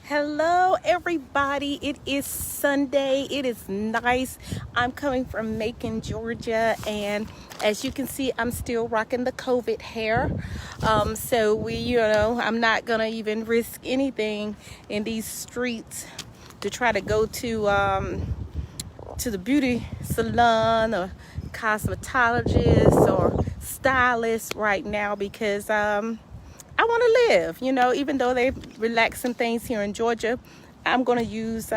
Hello, everybody. It is Sunday. It is nice. I'm coming from Macon, Georgia, and as you can see, I'm still rocking the COVID hair. I'm not gonna even risk anything in these streets to try to go to the beauty salon or cosmetologist or stylist right now because I want to live, even though they relax some things here in Georgia. I'm going to use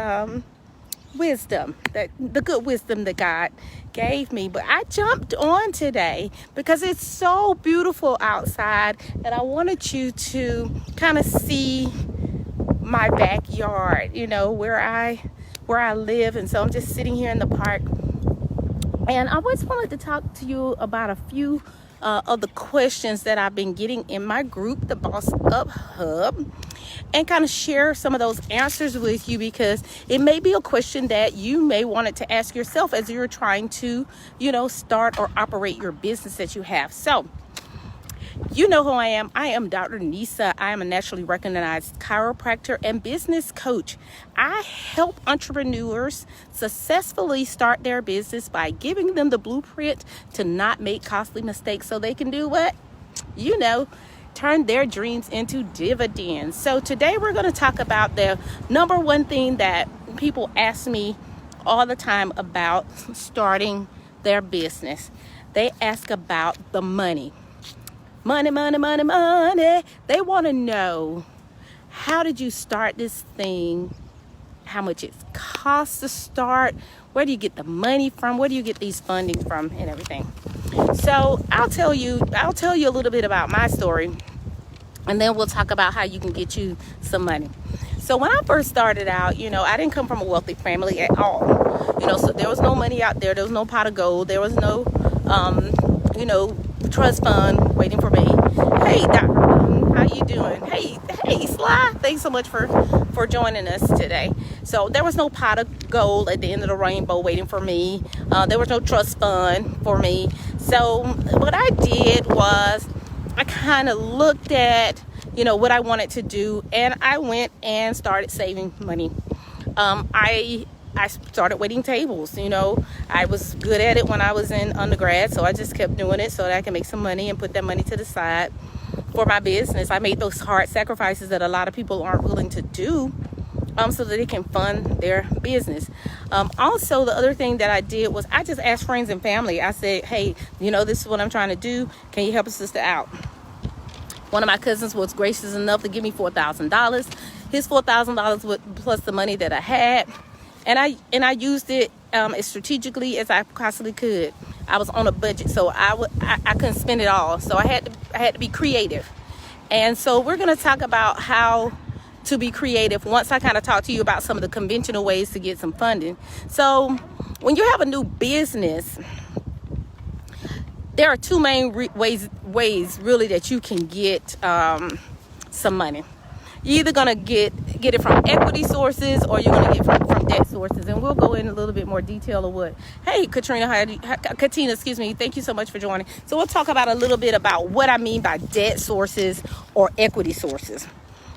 wisdom, the good wisdom that God gave me. But I jumped on today because it's so beautiful outside, and I wanted you to kind of see my backyard, where I live. And so I'm just sitting here in the park, and I always wanted to talk to you about a few of the questions that I've been getting in my group, the Boss Up Hub, and kind of share some of those answers with you, because it may be a question that you may want to ask yourself as you're trying to, start or operate your business that you have. So, you know who I am. I am Dr. Nissa. I am a nationally recognized chiropractor and business coach. I help entrepreneurs successfully start their business by giving them the blueprint to not make costly mistakes so they can do what? Turn their dreams into dividends. So today we're going to talk about the number one thing that people ask me all the time about starting their business. They ask about the money. Money. They want to know, how did you start this thing? How much it costs to start? Where do you get the money from? Where do you get these funding from and everything? So I'll tell you a little bit about my story, and then we'll talk about how you can get you some money. So when I first started out, I didn't come from a wealthy family at all. So there was no money out there. There was no pot of gold. There was no, trust fund waiting for me. Hey, Dr. How you doing? Hey, Sly. Thanks so much for joining us today. So there was no pot of gold at the end of the rainbow waiting for me. There was no trust fund for me. So what I did was I kind of looked at, what I wanted to do, and I went and started saving money. I started waiting tables. I was good at it when I was in undergrad, so I just kept doing it so that I can make some money and put that money to the side for my business. I made those hard sacrifices that a lot of people aren't willing to do, so that they can fund their business. Also, the other thing that I did was I just asked friends and family. I said, hey, this is what I'm trying to do. Can you help a sister out? One of my cousins was gracious enough to give me $4,000. His $4,000 plus the money that I had. And I used it as strategically as I possibly could. I was on a budget, so I couldn't spend it all. So I had to be creative. And so we're going to talk about how to be creative once I kind of talk to you about some of the conventional ways to get some funding. So when you have a new business, there are two main ways really that you can get some money. You're either going to get it from equity sources, or you're going to get from debt sources. And we'll go in a little bit more detail of what. Hey, Katina, excuse me. Thank you so much for joining. So we'll talk about a little bit about what I mean by debt sources or equity sources.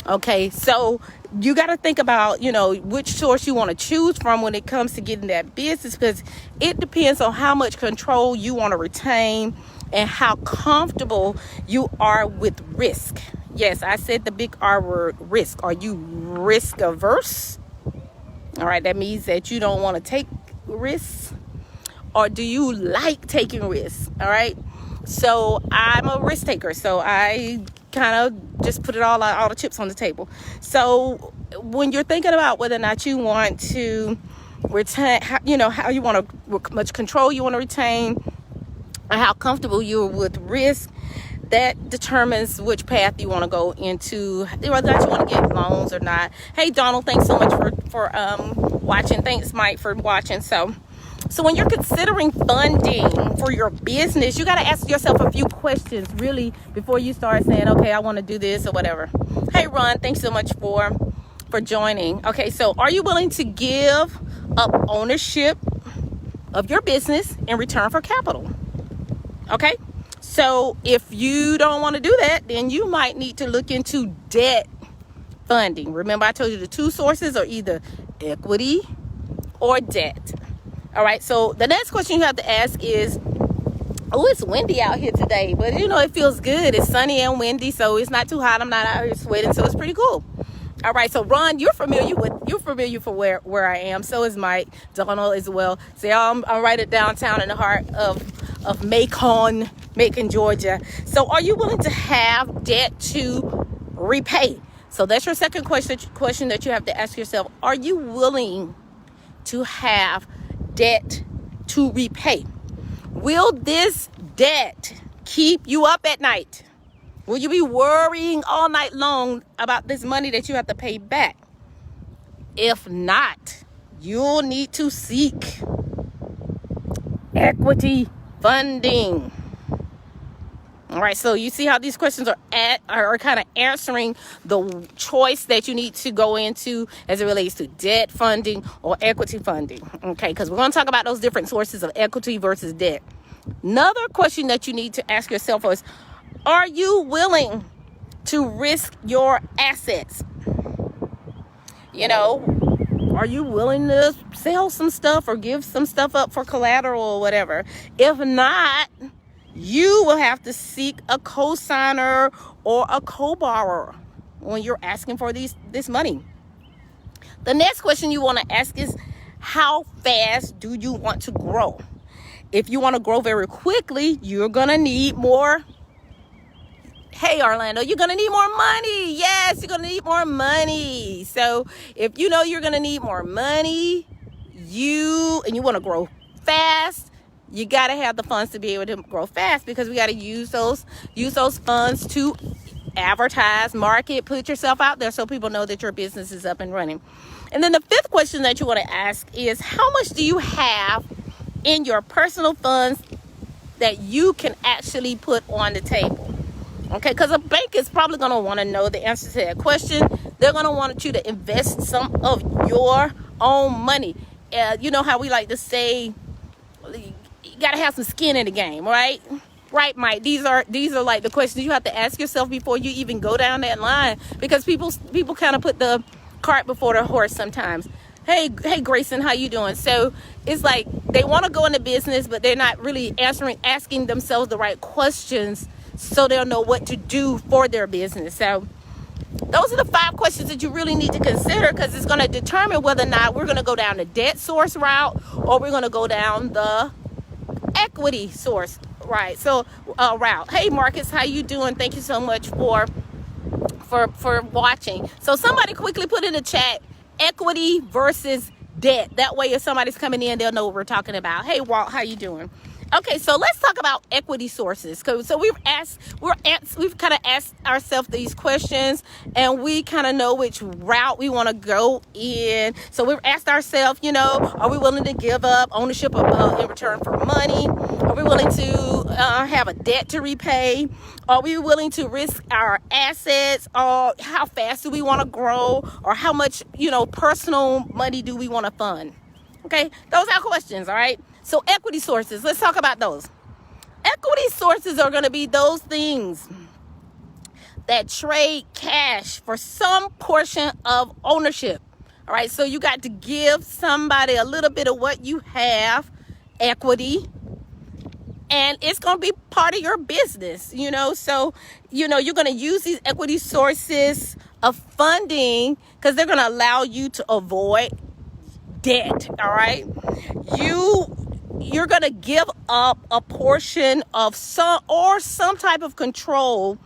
Okay, so you got to think about, which source you want to choose from when it comes to getting that business, because it depends on how much control you want to retain and how comfortable you are with risk. Yes, I said the big R word, risk. Are you risk averse? All right, that means that you don't want to take risks. Or do you like taking risks? All right. So I'm a risk taker. So I kind of just put all the chips on the table. So when you're thinking about whether or not you want to retain, how you want to, much control you want to retain, and how comfortable you're with risk, that determines which path you want to go into, whether or not you want to get loans or not. Hey, Donald, thanks so much for watching. Thanks, Mike, for watching. So when you're considering funding for your business, you got to ask yourself a few questions, really, before you start saying, okay, I want to do this or whatever. Hey, Ron, thanks so much for joining. Okay, so are you willing to give up ownership of your business in return for capital? Okay. So if you don't want to do that, then you might need to look into debt funding. Remember, I told you the two sources are either equity or debt. All right, so the next question you have to ask is, oh, it's windy out here today, but you know, it feels good. It's sunny and windy, so it's not too hot. I'm not out here sweating, so it's pretty cool. All right, so Ron, you're familiar for where I am. So is Mike, Donald as well. So I'm right at downtown in the heart of Macon, Georgia. So are you willing to have debt to repay? So that's your second question that you have to ask yourself. Are you willing to have debt to repay? Will this debt keep you up at night? Will you be worrying all night long about this money that you have to pay back? If not, you'll need to seek equity funding. All right, so you see how these questions are kind of answering the choice that you need to go into as it relates to debt funding or equity funding. Okay, because we're going to talk about those different sources of equity versus debt. Another question that you need to ask yourself is, are you willing to risk your assets? You know, are you willing to sell some stuff or give some stuff up for collateral or whatever? If not, you will have to seek a co-signer or a co-borrower when you're asking for this money. The next question you want to ask is, how fast do you want to grow? If you want to grow very quickly, you're going to need more. Hey, Orlando, you're going to need more money. Yes, you're going to need more money. So if you know you're going to need more money, you want to grow fast, you got to have the funds to be able to grow fast, because we got to use those funds to advertise, market, put yourself out there so people know that your business is up and running. And then the fifth question that you want to ask is, how much do you have in your personal funds that you can actually put on the table? Okay, because a bank is probably going to want to know the answer to that question. They're going to want you to invest some of your own money. You know how we like to say, you got to have some skin in the game, right? Right, Mike. These are like the questions you have to ask yourself before you even go down that line, because people kind of put the cart before the horse sometimes. Hey, Grayson, how you doing? So it's like they want to go into business, but they're not really asking themselves the right questions so they'll know what to do for their business. So those are the 5 questions that you really need to consider, because it's going to determine whether or not we're going to go down the debt source route or we're going to go down the equity source route. Hey, Marcus, how you doing? Thank you so much for watching. So somebody quickly put in the chat, equity versus debt. That way, if somebody's coming in, they'll know what we're talking about. Hey, Walt, how you doing? Okay, so let's talk about equity sources. So we've kind of asked ourselves these questions, and we kind of know which route we want to go in. So we've asked ourselves, are we willing to give up ownership in return for money? Are we willing to have a debt to repay? Are we willing to risk our assets? Or how fast do we want to grow? Or how much, personal money do we want to fund? Okay, those are questions, all right? So equity sources, let's talk about those. Equity sources are going to be those things that trade cash for some portion of ownership. All right, so you got to give somebody a little bit of what you have, equity, and it's going to be part of your business, So, you're going to use these equity sources of funding because they're going to allow you to avoid debt, all right? You're going to give up a portion of some type of control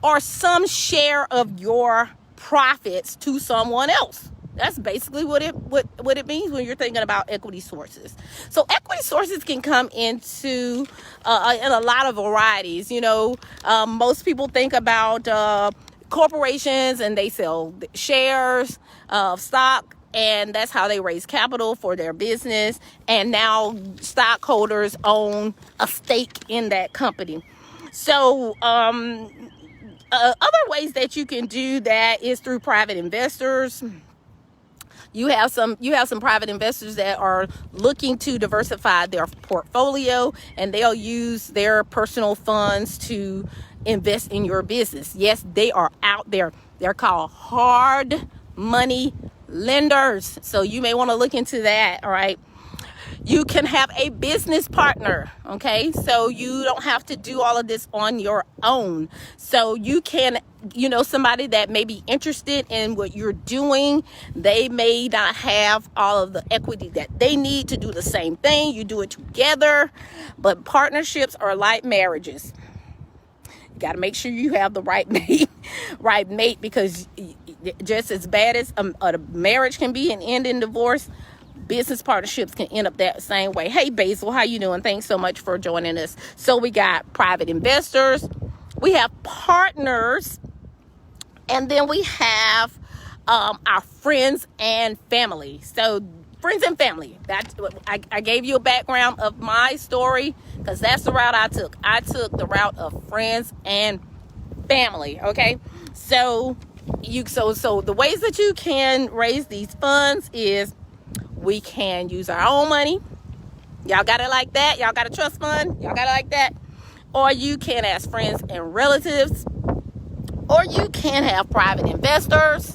or some share of your profits to someone else. That's basically what it means when you're thinking about equity sources. So equity sources can come into in a lot of varieties. Most people think about corporations, and they sell shares of stock, and that's how they raise capital for their business. And now stockholders own a stake in that company. So other ways that you can do that is through private investors. You have some private investors that are looking to diversify their portfolio, and they'll use their personal funds to invest in your business. Yes, they are out there. They're called hard money lenders. So you may want to look into that. All right. You can have a business partner, okay? So you don't have to do all of this on your own. So you can, somebody that may be interested in what you're doing, they may not have all of the equity that they need to do the same thing. You do it together, but partnerships are like marriages. You got to make sure you have the right mate, because just as bad as a marriage can be and end in divorce, business partnerships can end up that same way. Hey, Basil, how you doing? Thanks so much for joining us. So we got private investors, we have partners, and then we have our friends and family. So friends and family, that's what I gave you a background of my story, because that's the route I took. I took the route of friends and family. Okay, so the ways that you can raise these funds is, we can use our own money. Y'all got it like that? Y'all got a trust fund? Y'all got it like that? Or you can ask friends and relatives. Or you can have private investors,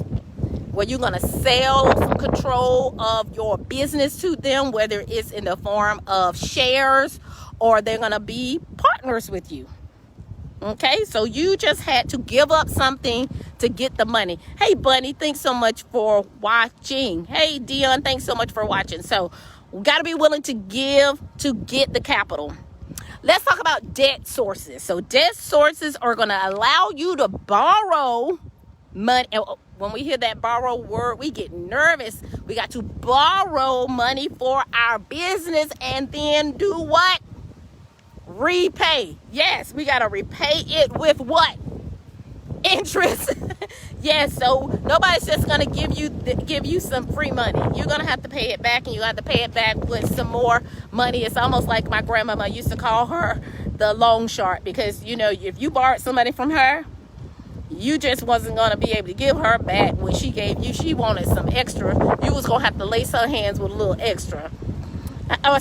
where you're going to sell some control of your business to them, whether it's in the form of shares or they're going to be partners with you. Okay, so you just had to give up something to get the money. Hey, Bunny, thanks so much for watching. Hey, Dion, thanks so much for watching. So we got to be willing to give to get the capital. Let's talk about debt sources. So debt sources are going to allow you to borrow money. And when we hear that borrow word, we get nervous. We got to borrow money for our business and then do what? Repay. Yes, we got to repay it with what? Interest. Yes, so nobody's just going to give you some free money. You're going to have to pay it back, and you have to pay it back with some more money. It's almost like my grandmama used to call her the loan shark, because if you borrowed some money from her, you just wasn't going to be able to give her back when she gave you. She wanted some extra. You was going to have to lace her hands with a little extra.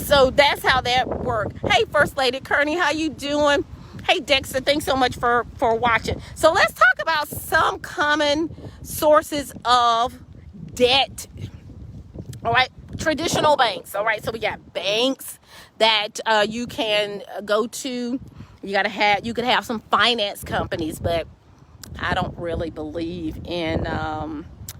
So that's how that worked. Hey, First Lady Kearney, how you doing? Hey, Dexter, thanks so much for watching. So let's talk about some common sources of debt. All right, traditional banks. All right, so we got banks that you can go to. You could have some finance companies, but I don't really believe in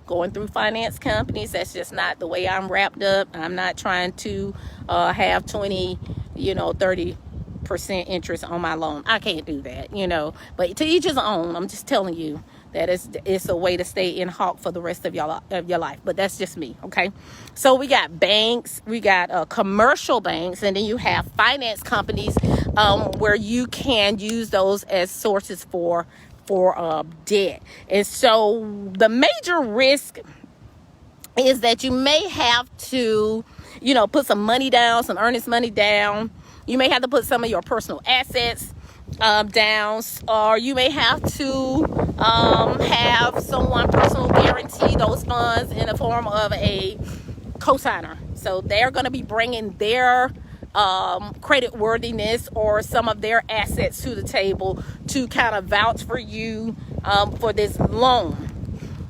going through finance companies. That's just not the way I'm wrapped up. I'm not trying to have 20, 30% interest on my loan. I can't do that, but to each his own. I'm just telling you that it's a way to stay in hawk for the rest of your life. But that's just me. Okay. So we got banks, we got commercial banks, and then you have finance companies where you can use those as sources for debt. And so the major risk is that you may have to, put some money down, some earnest money down. You may have to put some of your personal assets down, or you may have to have someone personal guarantee those funds in the form of a cosigner. So they're going to be bringing their credit worthiness or some of their assets to the table to kind of vouch for you for this loan.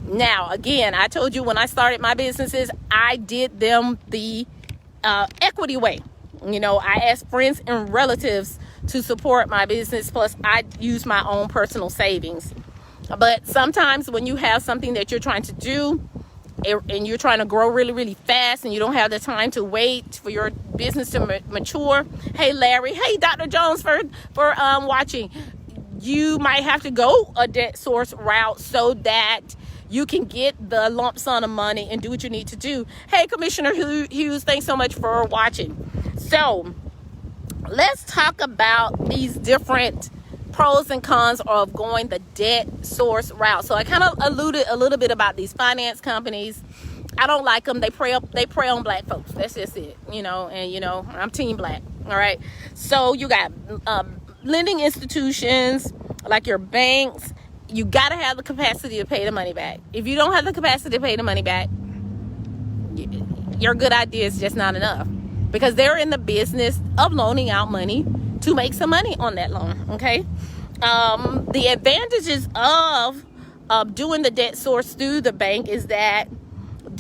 Now, again, I told you when I started my businesses, I did them the equity way. I asked friends and relatives to support my business, plus I use my own personal savings. But sometimes when you have something that you're trying to do and you're trying to grow really, really fast, and you don't have the time to wait for your business to mature. Hey, Larry. Hey, Dr. Jones for watching. You might have to go a debt source route so that you can get the lump sum of money and do what you need to do. Hey, Commissioner Hughes, thanks so much for watching. So let's talk about these different pros and cons of going the debt source route. So I kind of alluded a little bit about these finance companies. I don't like them. They prey on black folks. That's just it, and I'm team black. All right. So you got lending institutions like your banks. You got to have the capacity to pay the money back. If you don't have the capacity to pay the money back, your good idea is just not enough, because they're in the business of loaning out money to make some money on that loan. Okay. The advantages of doing the debt source through the bank is that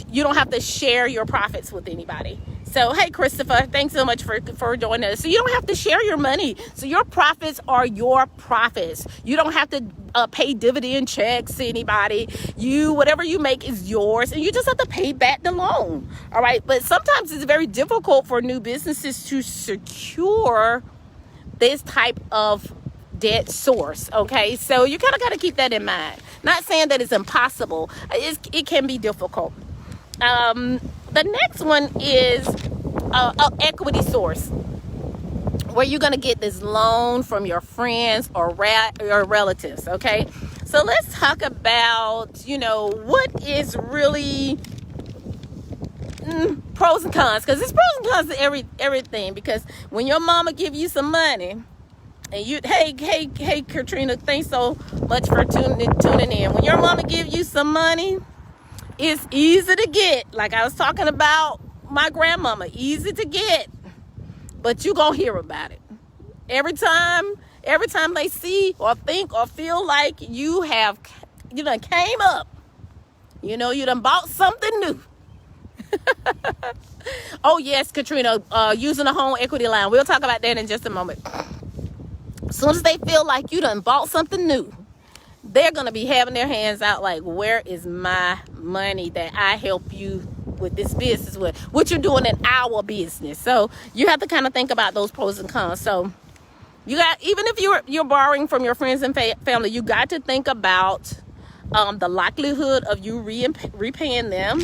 you don't have to share your profits with anybody. So, hey, Christopher, thanks so much for joining us. So you don't have to share your money. So your profits are your profits. You don't have to pay dividend checks to anybody. Whatever you make is yours, and you just have to pay back the loan. All right. But sometimes it's very difficult for new businesses to secure this type of debt source. Okay. So you kind of got to keep that in mind. Not saying that it's impossible. It can be difficult. The next one is an equity source, where you're going to get this loan from your friends or relatives. Okay. So let's talk about, what is really pros and cons, because there's pros and cons to everything. Because when your mama give you some money, and hey, Katrina, thanks so much for tuning in. When your mama give you some money, it's easy to get. Like I was talking about my grandmama, easy to get, but you gonna hear about it every time they see or think or feel like you done came up. You done bought something new. Oh yes, Katrina, using a home equity line. We'll talk about that in just a moment. As soon as they feel like you done bought something new, they're going to be having their hands out like, where is my money that I help you with this business with? What you're doing in our business. So you have to kind of think about those pros and cons. So you got, even if you're borrowing from your friends and family, you got to think about the likelihood of you repaying them.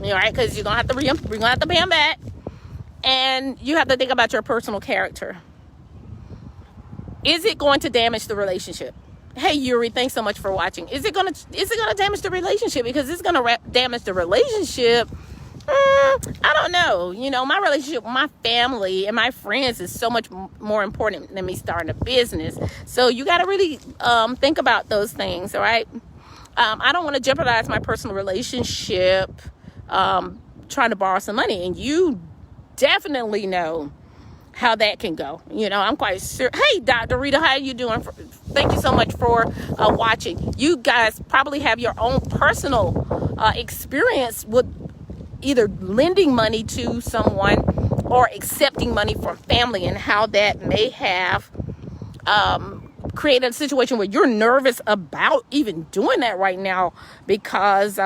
All right, because you're gonna have to pay them back, and you have to think about your personal character. Is it going to damage the relationship? Hey Yuri, thanks so much for watching. Is it gonna damage the relationship? Because it's gonna damage the relationship. I don't know. My relationship with my family and my friends is so much more important than me starting a business. So you got to really think about those things. All right. I don't want to jeopardize my personal relationship trying to borrow some money, and you definitely know how that can go. I'm quite sure. Hey, Dr. Rita, how are you doing? Thank you so much for watching. You guys probably have your own personal experience with either lending money to someone or accepting money from family, and how that may have created a situation where you're nervous about even doing that right now, because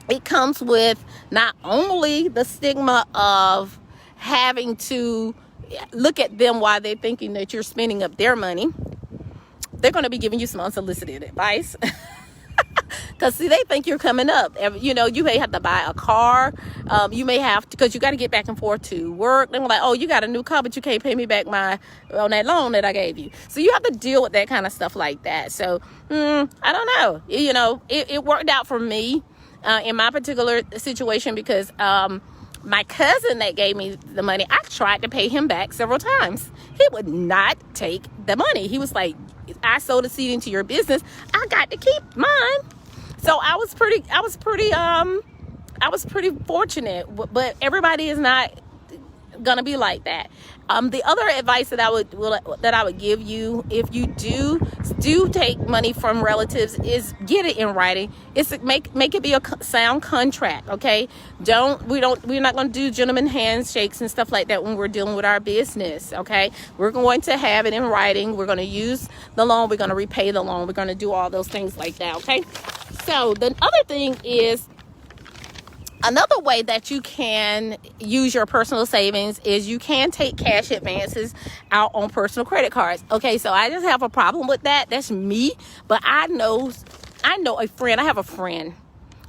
it comes with not only the stigma of having to look at them while they're thinking that you're spending up their money. They're going to be giving you some unsolicited advice. Because see, they think you're coming up. You may have to buy a car. You may have to, because you got to get back and forth to work. They're like, oh, you got a new car, but you can't pay me back on that loan that I gave you. So you have to deal with that kind of stuff like that. So I don't know. It worked out for me in my particular situation, because my cousin that gave me the money, I tried to pay him back several times. He would not take the money. He was like, I sowed a seed into your business, I got to keep mine. So I was pretty fortunate, but everybody is not gonna be like that. The other advice that I would give you, if you do take money from relatives, is get it in writing. It's make it be a sound contract. Okay, we're not going to do gentleman handshakes and stuff like that when we're dealing with our business. Okay, we're going to have it in writing. We're going to use the loan. We're going to repay the loan. We're going to do all those things like that. Okay, so the other thing is, another way that you can use your personal savings is you can take cash advances out on personal credit cards. Okay, so I just have a problem with that. That's me. But I know a friend. I have a friend.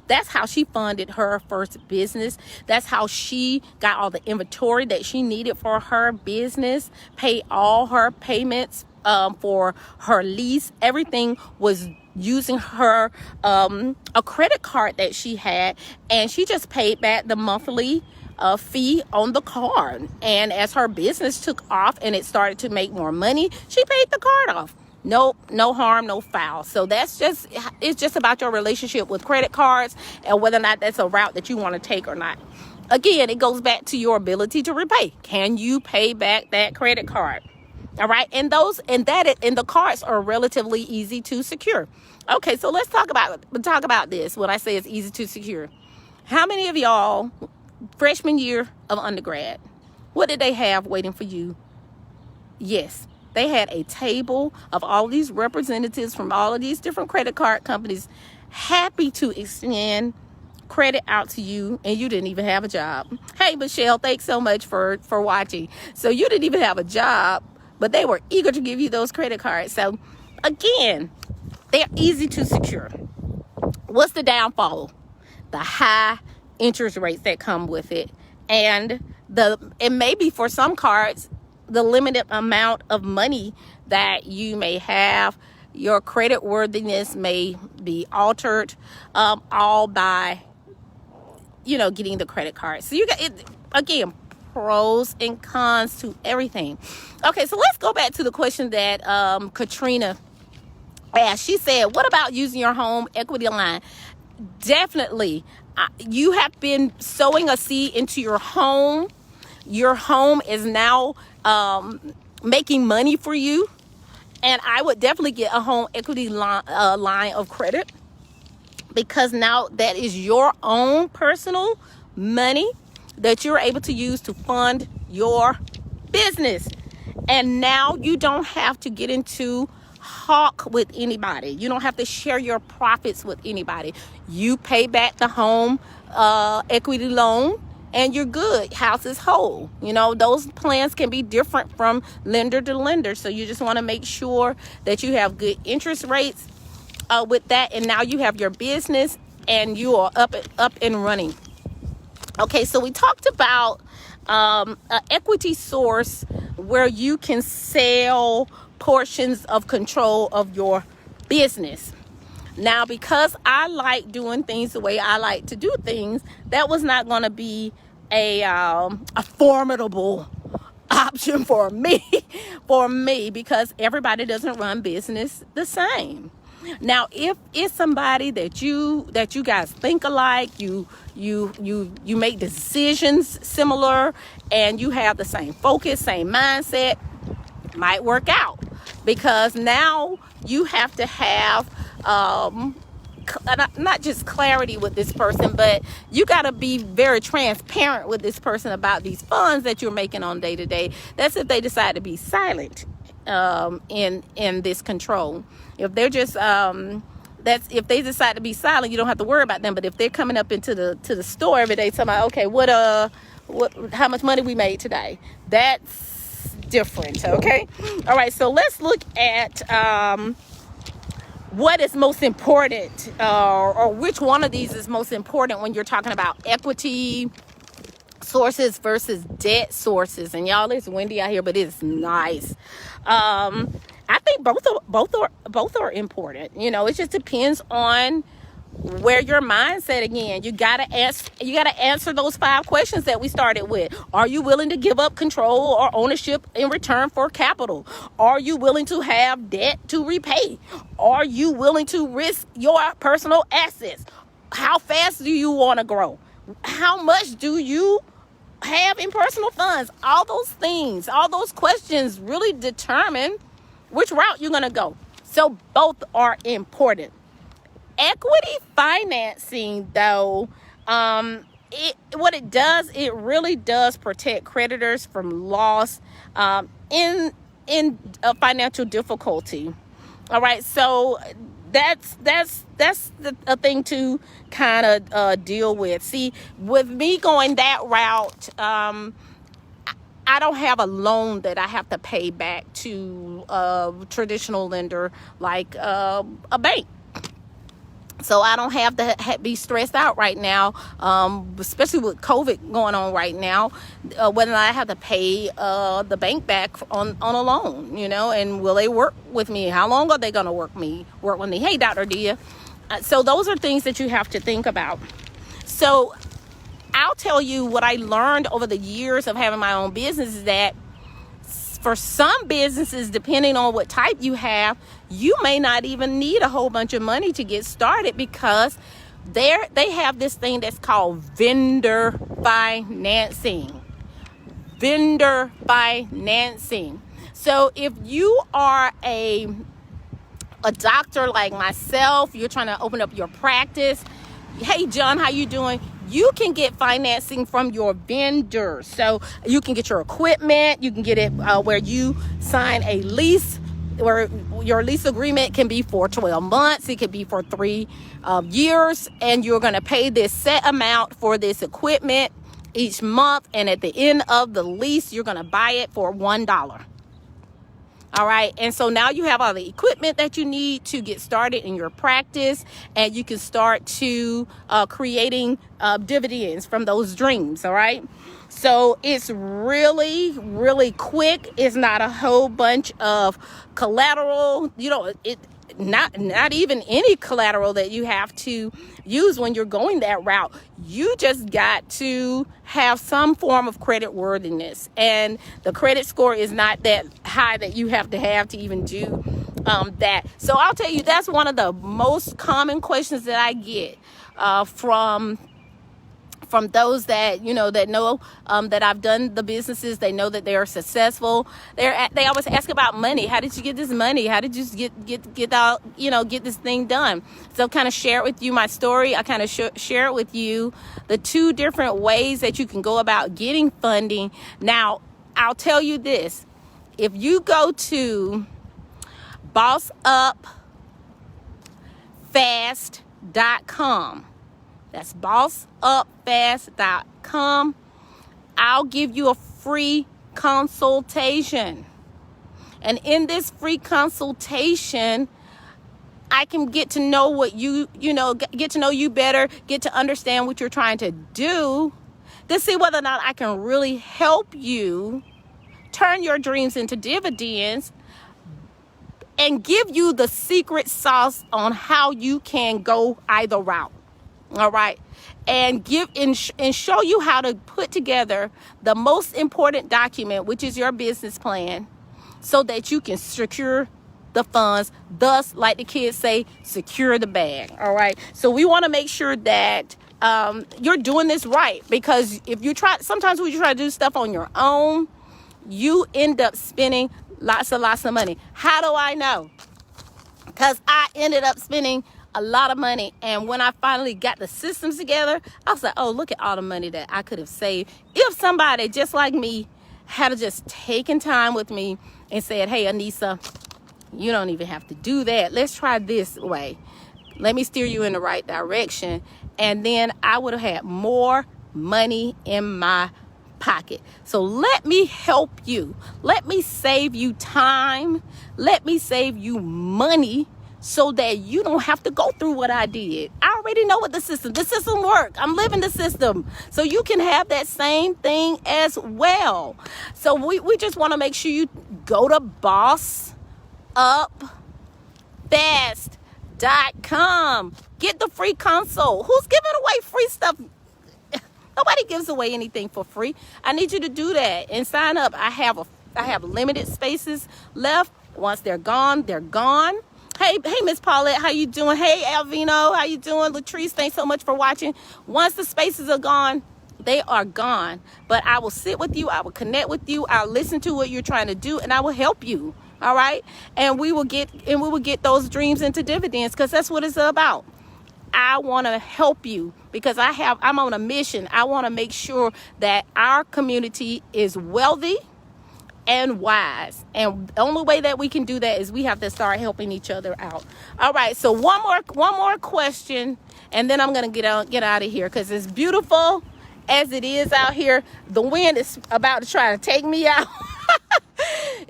That's how she funded her first business. That's how she got all the inventory that she needed for her business, paid all her payments for her lease. Everything was using her a credit card that she had, and she just paid back the monthly fee on the card. And as her business took off and it started to make more money, she paid the card off. Nope, no harm, no foul. So it's just about your relationship with credit cards and whether or not that's a route that you want to take or not. Again, it goes back to your ability to repay. Can you pay back that credit card? All right. And the cards are relatively easy to secure. Okay. So let's talk about this. When I say it's easy to secure, how many of y'all freshman year of undergrad, what did they have waiting for you? Yes. They had a table of all these representatives from all of these different credit card companies happy to extend credit out to you, and you didn't even have a job. Hey, Michelle, thanks so much for watching. So you didn't even have a job, but they were eager to give you those credit cards. So again, they're easy to secure. What's the downfall? The high interest rates that come with it, and maybe for some cards, the limited amount of money that you may have. Your credit worthiness may be altered, all by getting the credit card. So you got it again, pros and cons to everything. Okay, so let's go back to the question that Katrina asked. She said, what about using your home equity line? Definitely. You have been sowing a seed into your home. Your home is now making money for you, and I would definitely get a home equity line of credit, because now that is your own personal money that you're able to use to fund your business. And now you don't have to get into hawk with anybody. You don't have to share your profits with anybody. You pay back the home equity loan and you're good. House is whole. Those plans can be different from lender to lender. So you just want to make sure that you have good interest rates with that, and now you have your business and you are up and running. Okay, so we talked about an equity source where you can sell portions of control of your business. Now, because I like doing things the way I like to do things, that was not going to be a formidable option for me, because everybody doesn't run business the same. Now, if it's somebody that you guys think alike, you make decisions similar, and you have the same focus, same mindset, might work out, because now you have to have not just clarity with this person, but you got to be very transparent with this person about these funds that you're making on day to day. That's if they decide to be silent in this control. If they're just that's if they decide to be silent, you don't have to worry about them. But if they're coming up into the store every day, talking about, okay, what how much money we made today, that's different. Okay, all right. So let's look at what is most important, or which one of these is most important when you're talking about equity sources versus debt sources. And y'all, it's windy out here, but it's nice. I think both are important. It just depends on where your mindset. Again, you gotta answer those 5 questions that we started with. Are you willing to give up control or ownership in return for capital? Are you willing to have debt to repay? Are you willing to risk your personal assets? How fast do you want to grow? How much do you have in personal funds? All those things, all those questions really determine which route you're going to go. So both are important. Equity financing, though, what it does, it really does protect creditors from loss in financial difficulty. All right, so that's a thing to kind of deal with. See, with me going that route, I don't have a loan that I have to pay back to a traditional lender like a bank. So I don't have to be stressed out right now, especially with COVID going on right now, whether I have to pay the bank back on a loan, and will they work with me? How long are they going to work with me? Hey, Dr. Dia. So those are things that you have to think about. So I'll tell you what I learned over the years of having my own business is that for some businesses, depending on what type you have, you may not even need a whole bunch of money to get started, because they have this thing that's called vendor financing. Vendor financing. So if you are a doctor like myself, you're trying to open up your practice. Hey, John, how you doing? You can get financing from your vendors. So you can get your equipment. You can get it where you sign a lease, where your lease agreement can be for 12 months. It could be for 3 years. And you're going to pay this set amount for this equipment each month. And at the end of the lease, you're going to buy it for $1. All right. And so now you have all the equipment that you need to get started in your practice, and you can start to creating dividends from those dreams. All right. So it's really, really quick. It's not a whole bunch of collateral. Not even any collateral that you have to use when you're going that route. You just got to have some form of credit worthiness, and the credit score is not that high that you have to even do that. So I'll tell you, that's one of the most common questions that I get from those that know that I've done the businesses. They know that they are successful. They always ask about money. How did you get this money? How did you get this thing done? So kind of share it with you my story. I kind of share it with you the 2 different ways that you can go about getting funding. Now, I'll tell you this. If you go to bossupfast.com, that's bossupfast.com. I'll give you a free consultation. And in this free consultation, I can get to know what get to know you better, get to understand what you're trying to do, to see whether or not I can really help you turn your dreams into dividends, and give you the secret sauce on how you can go either route. All right. And show you how to put together the most important document, which is your business plan, so that you can secure the funds. Thus, like the kids say, secure the bag. All right. So we want to make sure that you're doing this right, because sometimes when you try to do stuff on your own, you end up spending lots of money. How do I know? Because I ended up spending a lot of money, and when I finally got the systems together, I was like, oh, look at all the money that I could have saved if somebody just like me had just taken time with me and said, hey, Nissa, you don't even have to do that. Let's try this way. Let me steer you in the right direction. And then I would have had more money in my pocket. So let me help you. Let me save you time. Let me save you money, so that you don't have to go through what I did. I already know what the system works. I'm living the system. So you can have that same thing as well. So we just want to make sure you go to bossupfast.com. Get the free console. Who's giving away free stuff? Nobody gives away anything for free. I need you to do that and sign up. I have limited spaces left. Once they're gone, they're gone. Hey, Miss Paulette, how you doing? Hey, Alvino, how you doing? Latrice, thanks so much for watching. Once the spaces are gone, they are gone. But I will sit with you. I will connect with you. I'll listen to what you're trying to do, and I will help you. All right? And we will get those dreams into dividends, because that's what it's about. I want to help you, because I'm on a mission. I want to make sure that our community is wealthy and wise. And the only way that we can do that is we have to start helping each other out. All right. So one more question, and then I'm going to get out of here, because it's beautiful as it is out here. The wind is about to try to take me out.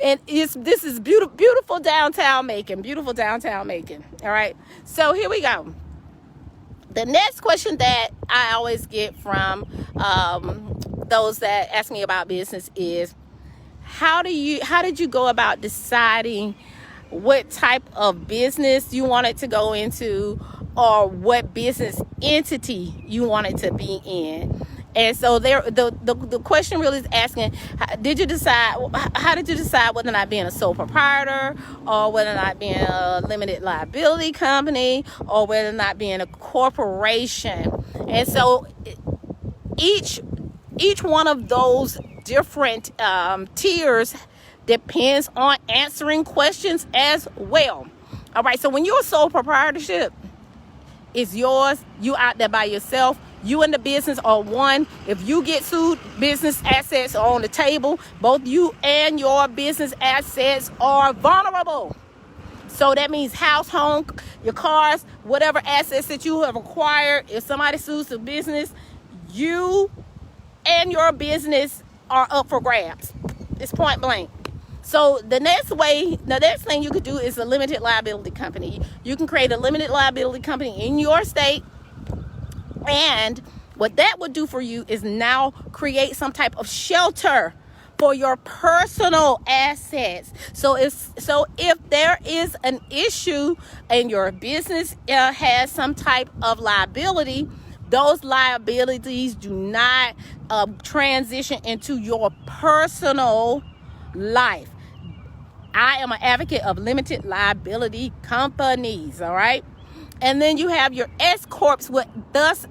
And this is beautiful downtown Macon. Beautiful downtown Macon. All right. So here we go. The next question that I always get from those that ask me about business is, how did you go about deciding what type of business you wanted to go into, or what business entity you wanted to be in? And so the question really is asking, how did you decide whether or not being a sole proprietor, or whether or not being a limited liability company, or whether or not being a corporation? And so each one of those different tiers depends on answering questions as well. All right, so when you're a sole proprietorship, it's yours. You out there by yourself. You and the business are one. If you get sued, business assets are on the table. Both you and your business assets are vulnerable. So that means house, home, your cars, whatever assets that you have acquired. If somebody sues the business, you and your business are up for grabs. It's point blank. So the next thing you could do is a limited liability company. You can create a limited liability company in your state. And what that would do for you is now create some type of shelter for your personal assets. So if there is an issue and your business has some type of liability, those liabilities do not transition into your personal life. I am an advocate of limited liability companies, all right? And then you have your S Corps, what thus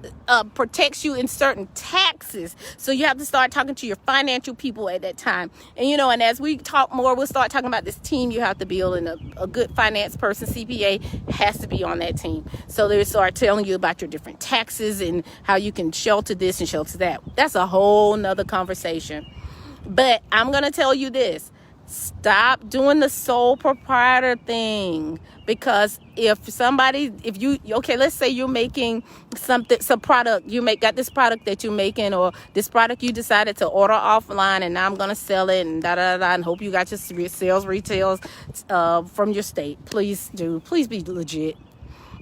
protects you in certain taxes. So you have to start talking to your financial people at that time. And, and as we talk more, we'll start talking about this team you have to build, and a good finance person, CPA, has to be on that team. So they start telling you about your different taxes and how you can shelter this and shelter that. That's a whole nother conversation. But I'm going to tell you this. Stop doing the sole proprietor thing, because let's say you're making some product, got this product that you're making, or this product you decided to order offline, and now I'm going to sell it and and hope you got your sales retails from your state. Please be legit.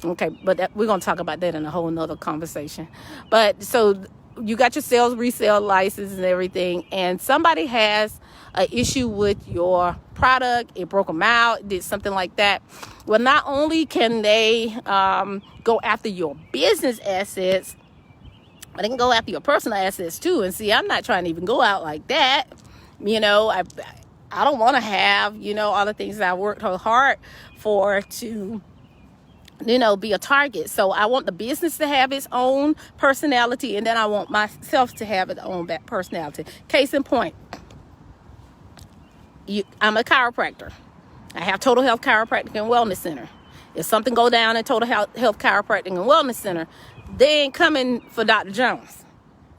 Okay, but we're going to talk about that in a whole nother conversation. But so you got your sales resale license and everything, and somebody has an issue with your product, it broke them out, did something like that. Well, not only can they go after your business assets, but they can go after your personal assets too. And see, I'm not trying to even go out like that. I don't want to have, all the things that I worked hard for to be a target. So I want the business to have its own personality, and then I want myself to have its own personality. Case in point, I'm a chiropractor. I have Total Health Chiropractic and Wellness Center. If something go down in Total Health Chiropractic and Wellness Center, they ain't coming for Dr. Jones.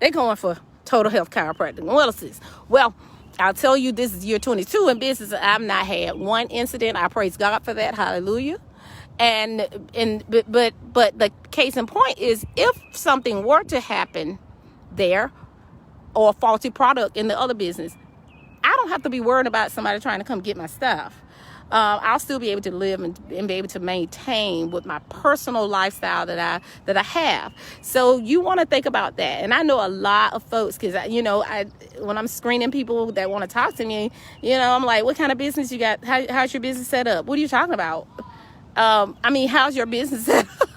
They're going for Total Health Chiropractic and Wellness. Well, I'll tell you, this is year 22 in business. I've not had one incident. I praise God for that. Hallelujah. But the case in point is, if something were to happen there, or a faulty product in the other business, I don't have to be worried about somebody trying to come get my stuff. I'll still be able to live and be able to maintain with my personal lifestyle that I have. So you want to think about that. And I know a lot of folks, because when I'm screening people that want to talk to me, I'm like, what kind of business you got? How's your business set up? What are you talking about? How's your business set up?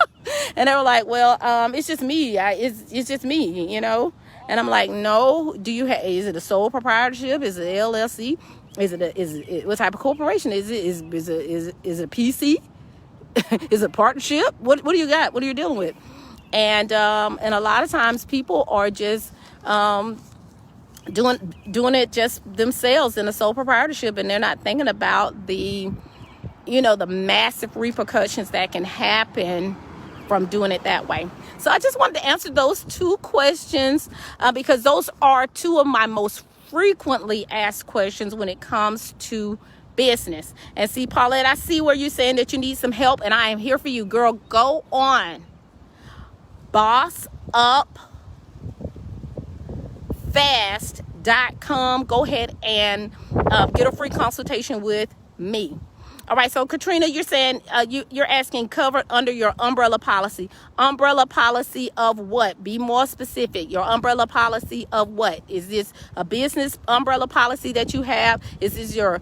And they were like, well, it's just me. It's just me, And I'm like, no. Is it a sole proprietorship? Is it an LLC? What type of corporation is it? Is it a PC? Is it a partnership? What do you got? What are you dealing with? And a lot of times people are just doing it just themselves in a sole proprietorship, and they're not thinking about the massive repercussions that can happen from doing it that way. So I just wanted to answer those two questions because those are two of my most frequently asked questions when it comes to business. And see, Paulette, I see where you're saying that you need some help, and I am here for you, girl. Go on bossupfast.com. Go ahead and get a free consultation with me. All right, so Katrina, you're saying you're asking covered under your umbrella policy. Umbrella policy of what? Be more specific. Your umbrella policy of what? Is this a business umbrella policy that you have? Is this do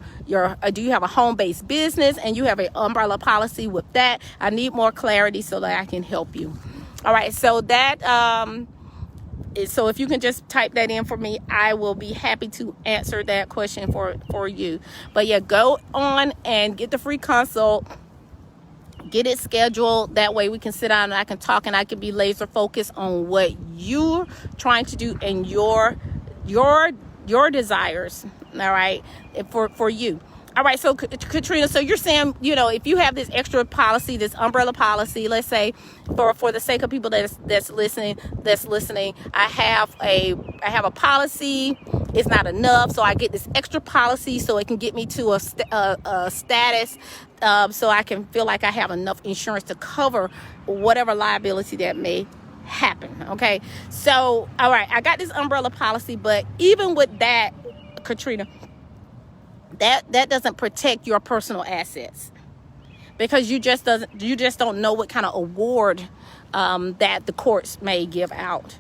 you have a home-based business and you have an umbrella policy with that? I need more clarity so that I can help you. All right, so that So if you can just type that in for me, I will be happy to answer that question for you. But yeah, go on and get the free consult. Get it scheduled. That way we can sit down and I can talk and I can be laser focused on what you're trying to do and your desires. All right, for you. All right, so Katrina, so you're saying, if you have this extra policy, this umbrella policy, let's say, for the sake of people that's listening, I have a policy. It's not enough, so I get this extra policy so it can get me to a status, so I can feel like I have enough insurance to cover whatever liability that may happen. Okay, so all right, I got this umbrella policy, but even with that, Katrina, that doesn't protect your personal assets, because you just don't know what kind of award that the courts may give out.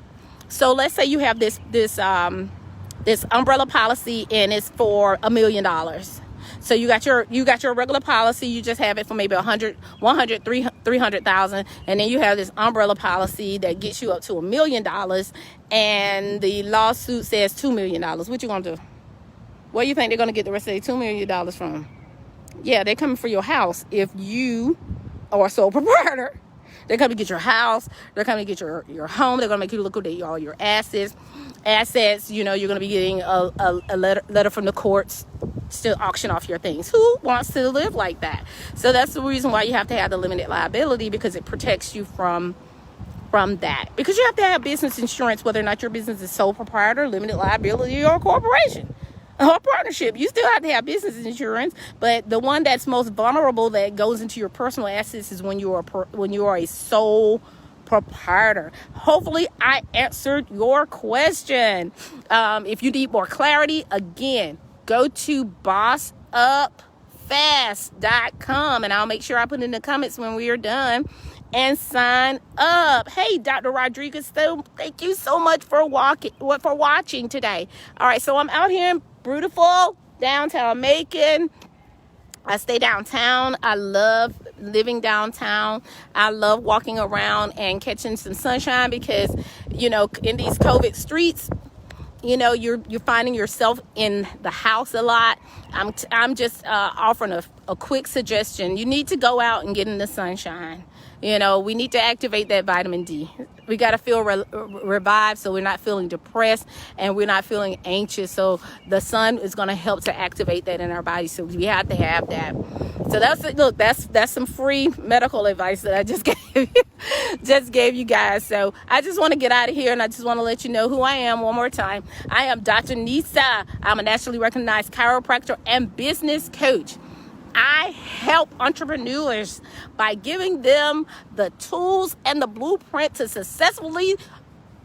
So let's say you have this umbrella policy and it's for $1 million. So you got your regular policy, you just have it for maybe 300,000, and then you have this umbrella policy that gets you up to $1 million, and the lawsuit says $2 million. What you gonna do? Where do you think they're going to get the rest of the $2 million from? Yeah, they're coming for your house. If you are a sole proprietor, they're coming to get your house. They're coming to get your home. They're going to make you liquidate all your assets. You're going to be getting a letter from the courts to auction off your things. Who wants to live like that? So that's the reason why you have to have the limited liability, because it protects you from that. Because you have to have business insurance, whether or not your business is sole proprietor, limited liability, or a corporation. Or partnership. You still have to have business insurance, but the one that's most vulnerable that goes into your personal assets is when you are a sole proprietor. Hopefully I answered your question. If you need more clarity, again, go to bossupfast.com, and I'll make sure I put in the comments when we are done, and sign up. Hey, Dr. Rodriguez, so thank you so much for watching today. All right, so I'm out here in beautiful downtown Macon. I stay downtown. I love living downtown. I love walking around and catching some sunshine, because in these COVID streets, you're finding yourself in the house a lot. I'm just offering a quick suggestion. You need to go out and get in the sunshine. We need to activate that vitamin D. We got to feel revived, so we're not feeling depressed and we're not feeling anxious. So the sun is going to help to activate that in our body. So we have to have that. So that's some free medical advice that I just gave you guys. So I just want to get out of here, and I just want to let you know who I am one more time. I am Dr. Nissa. I'm a nationally recognized chiropractor and business coach. I help entrepreneurs by giving them the tools and the blueprint to successfully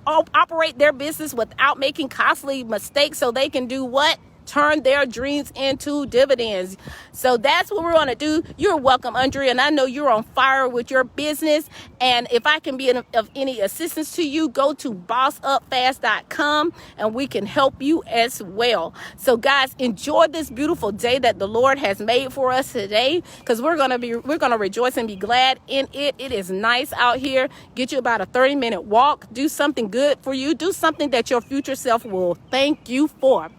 operate their business without making costly mistakes, so they can do what? Turn their dreams into dividends. So that's what we're going to do. You're welcome, Andrea, and I know you're on fire with your business. And if I can be of any assistance to you, go to bossupfast.com and we can help you as well. So guys, enjoy this beautiful day that the Lord has made for us today, because we're going to rejoice and be glad in it. It is nice out here. Get you about a 30-minute walk. Do something good for you. Do something that your future self will thank you for.